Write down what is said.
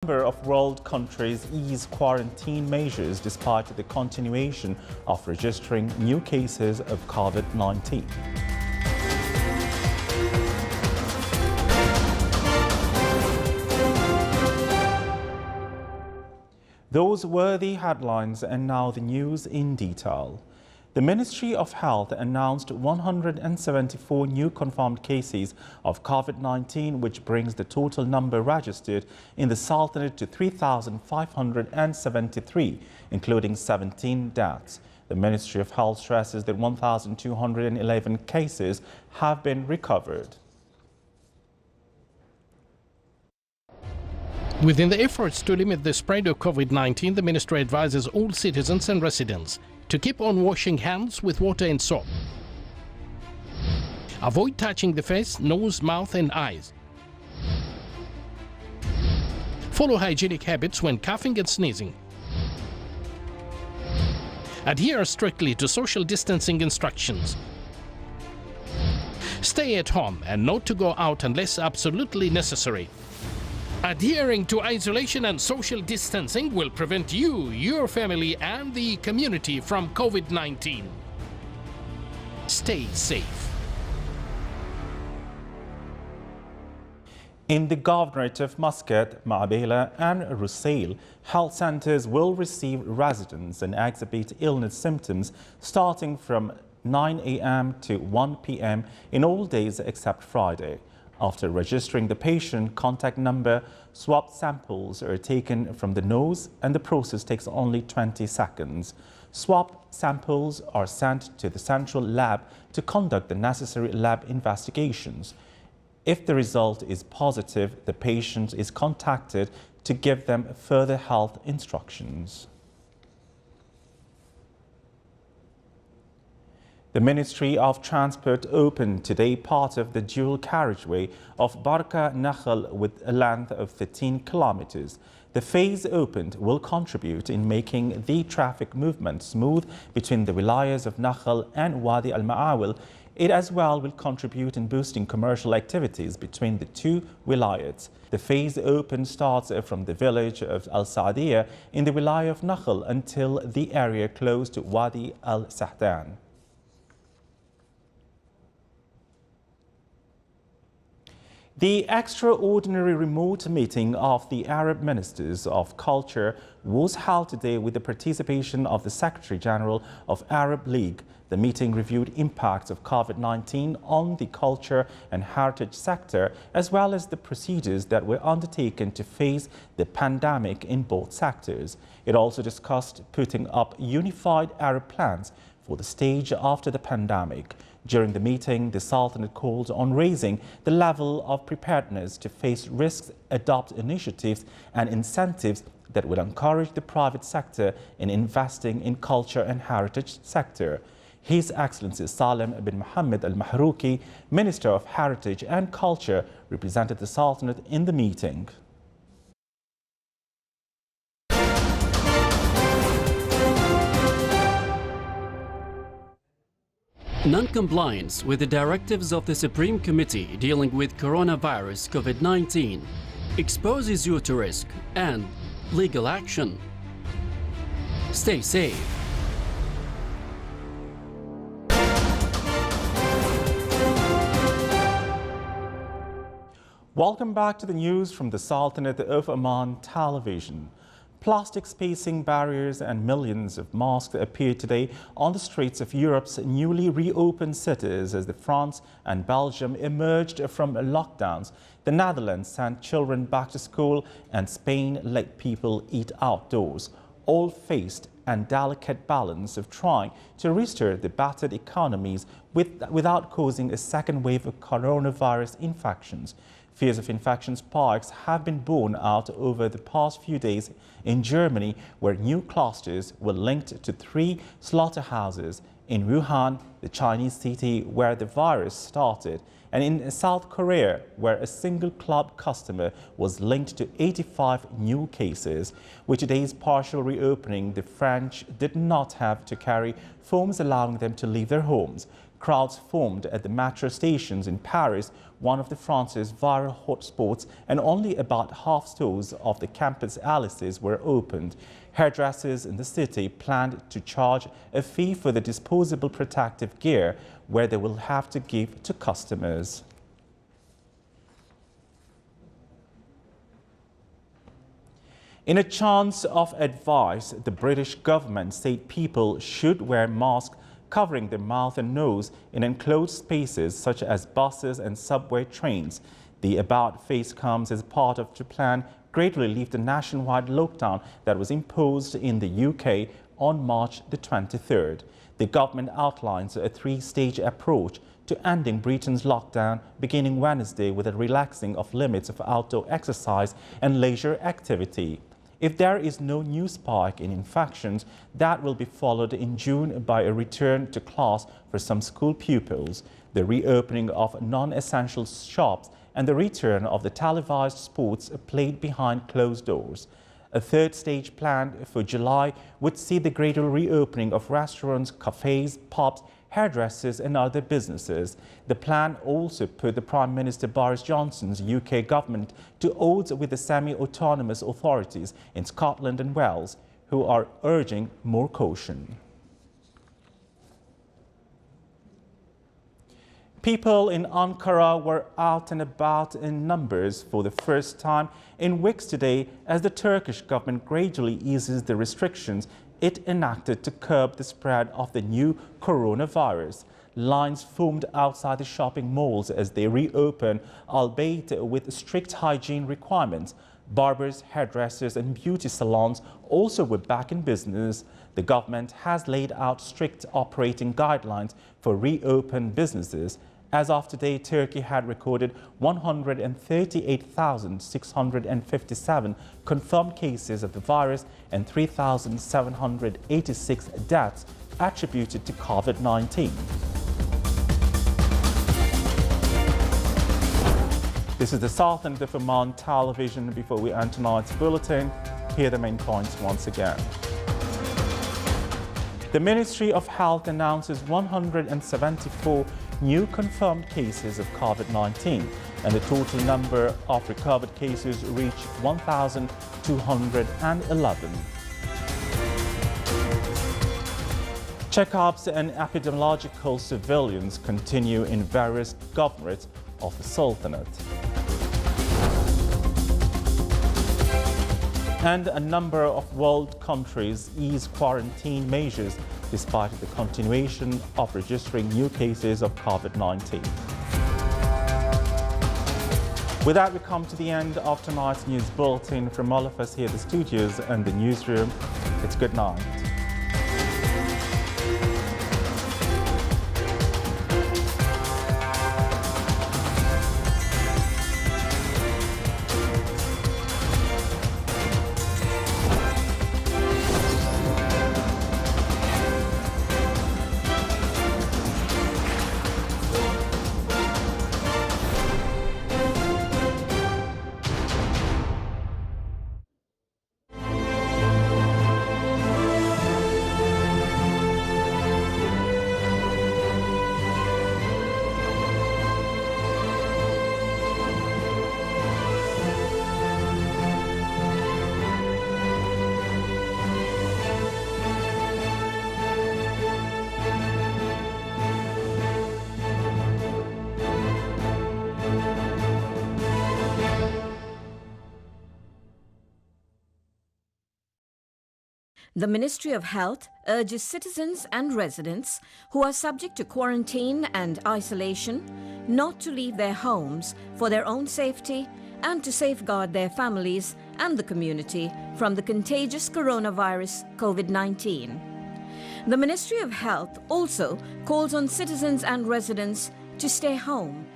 A number of world countries ease quarantine measures despite the continuation of registering new cases of COVID-19. Those were the headlines, and now the news in detail. The Ministry of Health announced 174 new confirmed cases of COVID-19, which brings the total number registered in the Sultanate to 3,573, including 17 deaths. The Ministry of Health stresses that 1,211 cases have been recovered. Within the efforts to limit the spread of COVID-19, the ministry advises all citizens and residents to keep on washing hands with water and soap. Avoid touching the face, nose, mouth and eyes. Follow hygienic habits when coughing and sneezing. Adhere strictly to social distancing instructions. Stay at home and not to go out unless absolutely necessary. Adhering to isolation and social distancing will prevent you, your family and the community from COVID-19. Stay safe. In the Governorate of Muscat, Ma'abela and Rusail, health centers will receive residents and exhibit illness symptoms starting from 9 a.m. to 1 p.m. in all days except Friday. After registering the patient contact number, swab samples are taken from the nose and the process takes only 20 seconds. Swab samples are sent to the central lab to conduct the necessary lab investigations. If the result is positive, the patient is contacted to give them further health instructions. The Ministry of Transport opened today part of the dual carriageway of Barka Nakhal with a length of 13 kilometers. The phase opened will contribute in making the traffic movement smooth between the wilayas of Nakhal and Wadi al-Ma'awil. It as well will contribute in boosting commercial activities between the two wilayats. The phase open starts from the village of Al-Saadiyah in the wilaya of Nakhal until the area close to Wadi al-Sahdan. The extraordinary remote meeting of the Arab Ministers of Culture was held today with the participation of the Secretary General of Arab League. The meeting reviewed impacts of COVID-19 on the culture and heritage sector, as well as the procedures that were undertaken to face the pandemic in both sectors. It also discussed putting up unified Arab plans for the stage after the pandemic. During the meeting, the Sultanate called on raising the level of preparedness to face risks, adopt initiatives and incentives that will encourage the private sector in investing in culture and heritage sector. His Excellency Salem bin Mohammed Al-Mahrouki, Minister of Heritage and Culture, represented the Sultanate in the meeting. Non-compliance with the directives of the Supreme Committee dealing with coronavirus COVID-19 exposes you to risk and legal action. Stay safe. Welcome back to the news from the Sultanate of Oman Television. Plastic spacing barriers and millions of masks appeared today on the streets of Europe's newly reopened cities as France and Belgium emerged from lockdowns. The Netherlands sent children back to school and Spain let people eat outdoors. All faced a delicate balance of trying to restore the battered economies without causing a second wave of coronavirus infections. Fears of infection spikes have been borne out over the past few days in Germany, where new clusters were linked to 3 slaughterhouses, in Wuhan, the Chinese city where the virus started, and in South Korea, where a single club customer was linked to 85 new cases. With today's partial reopening, the French did not have to carry forms allowing them to leave their homes. Crowds formed at the metro stations in Paris, one of France's viral hotspots, and only about half stores of the campus Alice's were opened. Hairdressers in the city planned to charge a fee for the disposable protective gear, where they will have to give to customers. In a chance of advice, the British government said people should wear masks covering their mouth and nose in enclosed spaces such as buses and subway trains. The about-face comes as part of the plan greatly relieve the nationwide lockdown that was imposed in the UK on March the 23rd. The government outlines a three-stage approach to ending Britain's lockdown, beginning Wednesday with a relaxing of limits of outdoor exercise and leisure activity. If there is no new spike in infections, that will be followed in June by a return to class for some school pupils, the reopening of non-essential shops, and the return of the televised sports played behind closed doors. A third stage planned for July would see the gradual reopening of restaurants, cafes, pubs, hairdressers and other businesses. The plan also put the Prime Minister Boris Johnson's UK government to odds with the semi-autonomous authorities in Scotland and Wales, who are urging more caution. People in Ankara were out and about in numbers for the first time in weeks today as the Turkish government gradually eases the restrictions it enacted to curb the spread of the new coronavirus. Lines formed outside the shopping malls as they reopen, albeit with strict hygiene requirements. Barbers, hairdressers and beauty salons also were back in business. The government has laid out strict operating guidelines for reopened businesses. As of today, Turkey had recorded 138,657 confirmed cases of the virus and 3,786 deaths attributed to COVID-19. This is the Southern of Oman television. Before we end tonight's bulletin, here are the main points once again. The Ministry of Health announces 174 new confirmed cases of COVID-19, and the total number of recovered cases reached 1,211. Checkups and epidemiological surveillance continue in various governorates of the Sultanate. And a number of world countries ease quarantine measures despite the continuation of registering new cases of COVID-19. With that, we come to the end of tonight's news bulletin. From all of us here at the studios and the newsroom, it's good night. The Ministry of Health urges citizens and residents who are subject to quarantine and isolation not to leave their homes for their own safety and to safeguard their families and the community from the contagious coronavirus COVID-19. The Ministry of Health also calls on citizens and residents to stay home